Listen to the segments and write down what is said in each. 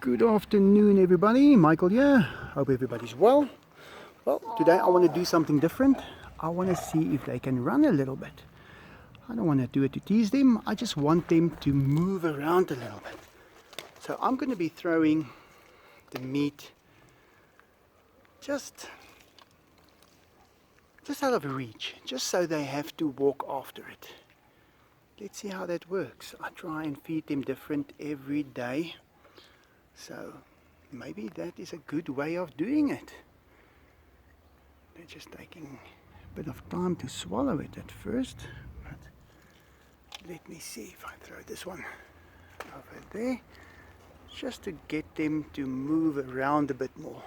Good afternoon, everybody. Michael here. Hope everybody's well. Well, today I want to do something different. I want to see if they can run a little bit. I don't want to do it to tease them. I just want them to move around a little bit. So I'm going to be throwing the meat just out of reach, just so they have to walk after it. Let's see how that works. I try and feed them different every day. So maybe that is a good way of doing it. They're just taking a bit of time to swallow it at first. But let me see if I throw this one over there, just to get them to move around a bit more.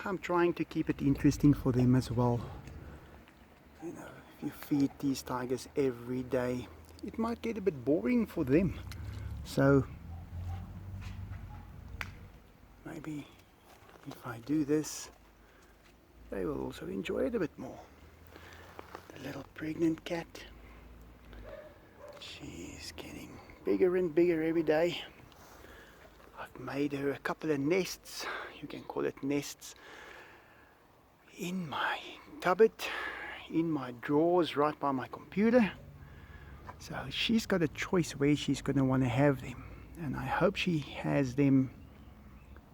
I'm trying to keep it interesting for them as well. You know, if you feed these tigers every day, it might get a bit boring for them. So maybe if I do this, they will also enjoy it a bit more. The little pregnant cat, she's getting bigger and bigger every day. I've made her a couple of nests, you can call it nests, in my cupboard, in my drawers right by my computer. So she's got a choice where she's going to want to have them, and I hope she has them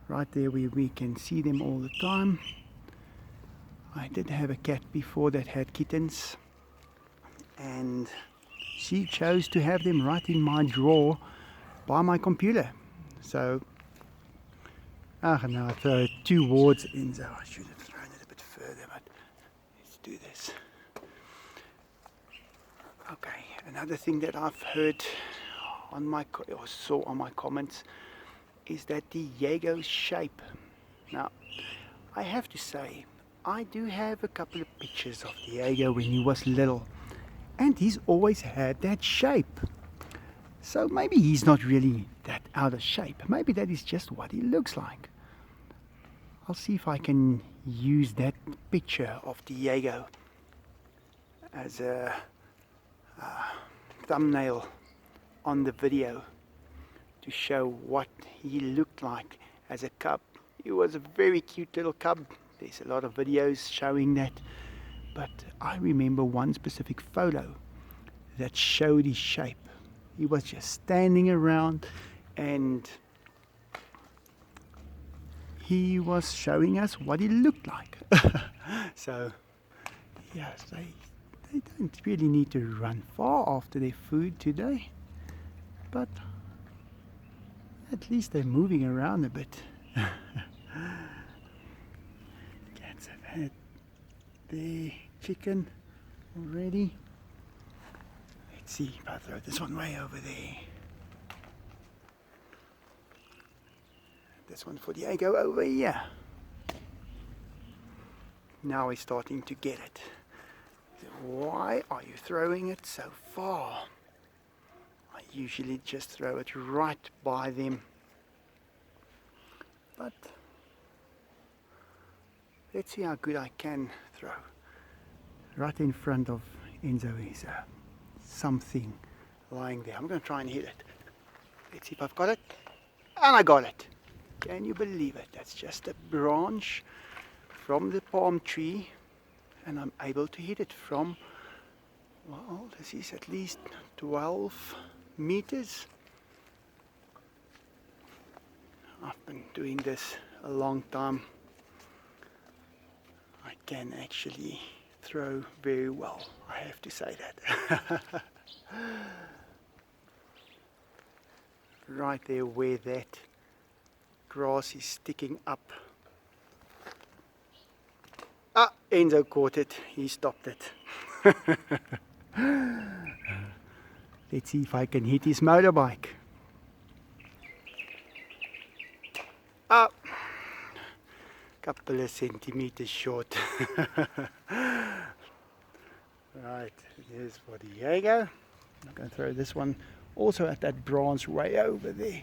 right there where we can see them all the time. I did have a cat before that had kittens, and she chose to have them right in my drawer by my computer. So now I throw it towards Enzo. I should have thrown it a bit further, but let's do this. Okay, another thing that I've heard on my or saw on my comments is that the Jaeger's shape. Now, I have to say, I do have a couple of pictures of the Jaeger when he was little, and he's always had that shape. So maybe he's not really that out of shape. Maybe that is just what he looks like. I'll see if I can use that picture of the Jaeger as a thumbnail on the video to show what he looked like as a cub. He was a very cute little cub. There's a lot of videos showing that, but I remember one specific photo that showed his shape. He was just standing around and he was showing us what he looked like. So yes, they don't really need to run far after their food today, but at least they're moving around a bit. Cats have had their chicken already. Let's see if I throw this one way over there. This one for Diego over here. Now he's starting to get it. Why are you throwing it so far? I usually just throw it right by them. But let's see how good I can throw. Right in front of Enzo is something lying there. I'm going to try and hit it. Let's see if I've got it. And I got it. Can you believe it? That's just a branch from the palm tree, and I'm able to hit it from, well, this is at least 12 meters. I've been doing this a long time. I can actually throw very well, I have to say that. Right there where that grass is sticking up. Ah, Enzo caught it. He stopped it. Let's see if I can hit his motorbike. Ah, couple of centimeters short. Right, here's for the Jaeger. I'm going to throw this one also at that branch way over there.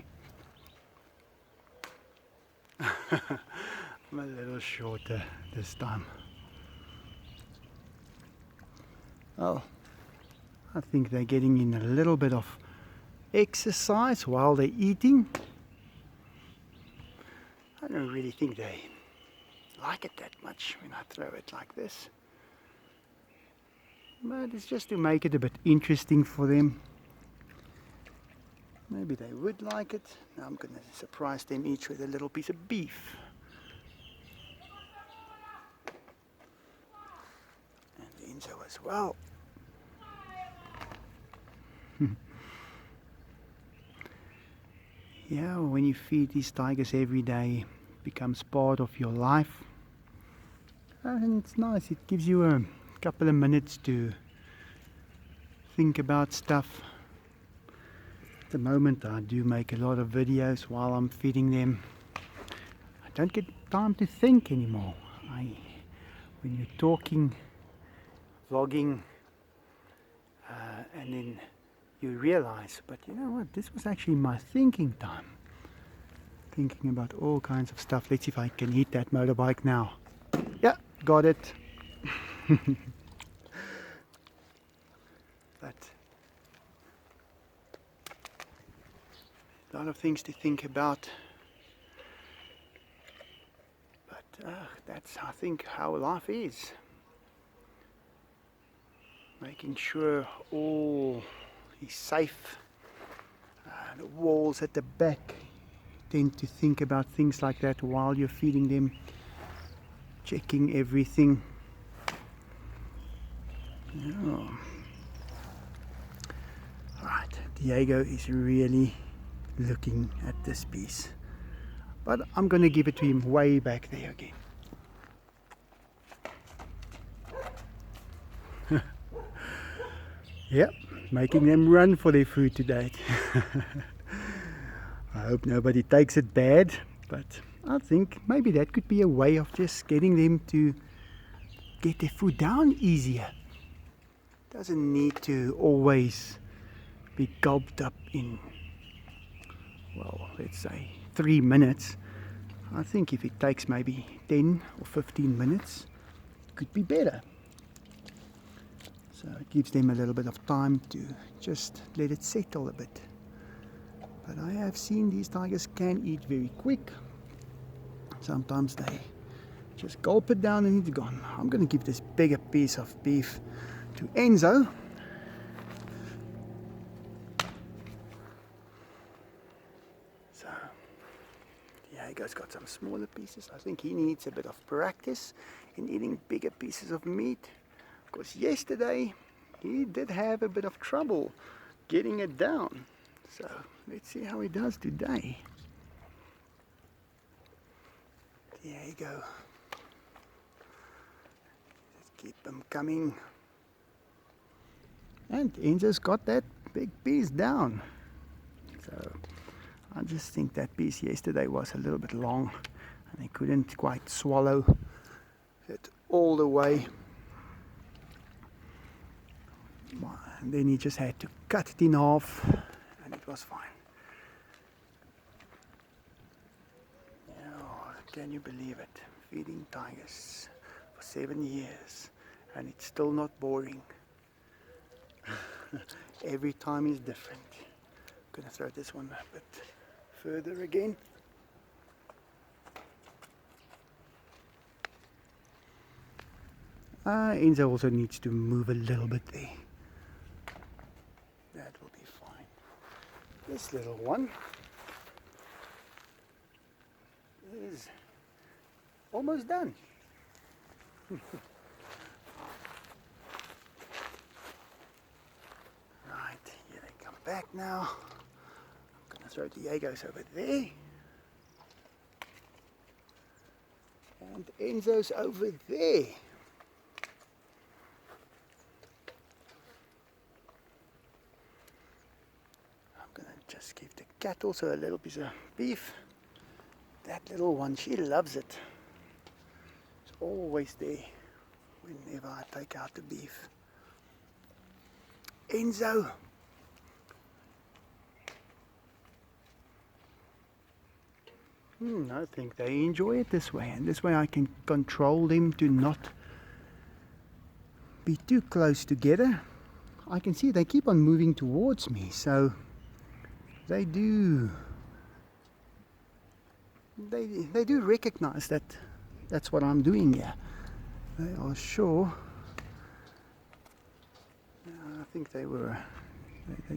I'm a little shorter this time. Well, I think they're getting in a little bit of exercise while they're eating. I don't really think they like it that much when I throw it like this. But it's just to make it a bit interesting for them. Maybe they would like it. Now I'm going to surprise them each with a little piece of beef. And Enzo as well. Yeah, when you feed these tigers every day, it becomes part of your life. And it's nice, it gives you a couple of minutes to think about stuff. At the moment I do make a lot of videos while I'm feeding them. I don't get time to think anymore. When you're talking, vlogging, and then you realize, but you know what, this was actually my thinking time. Thinking about all kinds of stuff. Let's see if I can hit that motorbike now. Yeah, got it. But a lot of things to think about. But that's, I think, how life is. Making sure all is safe. The walls at the back, tend to think about things like that while you're feeding them. Checking everything. Yeah. Alright, Diego is really looking at this piece. But I'm going to give it to him way back there again. Yep, making them run for their food today. I hope nobody takes it bad, but I think maybe that could be a way of just getting them to get their food down easier. Doesn't need to always be gulped up in, well, let's say 3 minutes. I think if it takes maybe 10 or 15 minutes, it could be better. So it gives them a little bit of time to just let it settle a bit. But I have seen these tigers can eat very quick. Sometimes they just gulp it down and it's gone. I'm going to give this bigger piece of beef to Enzo. So Diego's got some smaller pieces. I think he needs a bit of practice in eating bigger pieces of meat. Because yesterday he did have a bit of trouble getting it down. So let's see how he does today. Diego. Just keep them coming. And Enzo's got that big piece down. So I just think that piece yesterday was a little bit long and he couldn't quite swallow it all the way. And then he just had to cut it in half and it was fine. Oh, can you believe it? Feeding tigers for 7 years and it's still not boring. Every time is different. I'm gonna throw this one a bit further again. Enzo also needs to move a little bit there. That will be fine. This little one is almost done. Right, here they come back now. I'm going to throw Diego's over there. And Enzo's over there. Just give the cat also a little piece of beef. That little one, she loves it. It's always there whenever I take out the beef. Enzo. I think they enjoy it this way, and this way I can control them to not be too close together. I can see they keep on moving towards me, so they do recognize that that's what I'm doing here. They are sure. I think they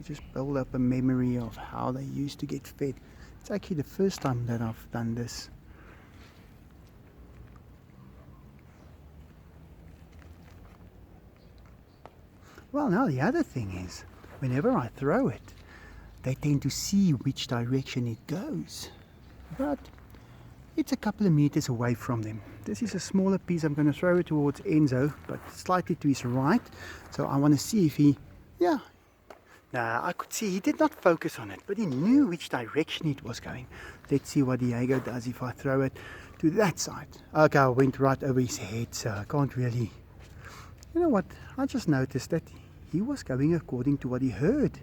just build up a memory of how they used to get fed. It's actually the first time that I've done this. Well, now the other thing is, whenever I throw it, they tend to see which direction it goes. But it's a couple of meters away from them. This is a smaller piece. I'm going to throw it towards Enzo, but slightly to his right. So I want to see if he, yeah. Now I could see he did not focus on it, but he knew which direction it was going. Let's see what Diego does if I throw it to that side. Okay, I went right over his head, so I can't really. You know what? I just noticed that he was going according to what he heard.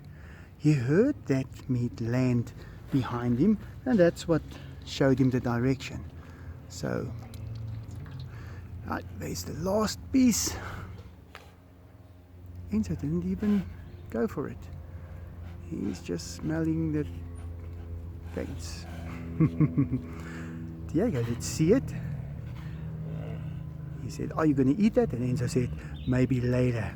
He heard that meat land behind him, and that's what showed him the direction. So, right, there's the last piece. Enzo didn't even go for it. He's just smelling the fence. Diego, let's see it. He said, "Are you going to eat that?" And Enzo said, "Maybe later."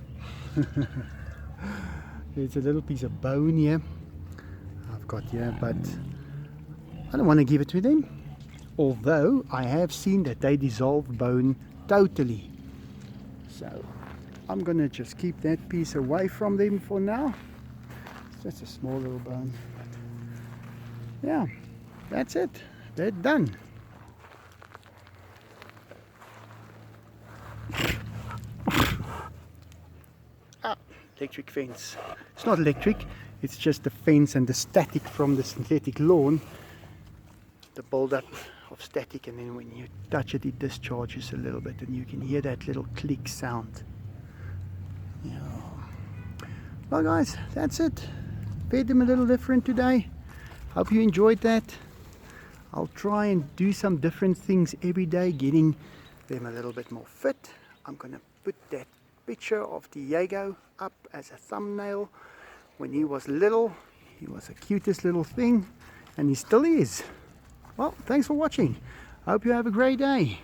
There's a little piece of bone here I've got here, but I don't want to give it to them. Although I have seen that they dissolve bone totally. So I'm going to just keep that piece away from them for now. It's just a small little bone. But yeah, that's it. They're done. Electric fence. It's not electric, it's just the fence and the static from the synthetic lawn. The build-up of static, and then when you touch it, it discharges a little bit, and you can hear that little click sound. Yeah. Well guys, that's it. Fed them a little different today. Hope you enjoyed that. I'll try and do some different things every day, getting them a little bit more fit. I'm gonna put that picture of Diego up as a thumbnail. When he was little, he was the cutest little thing, and he still is. Well, thanks for watching. I hope you have a great day.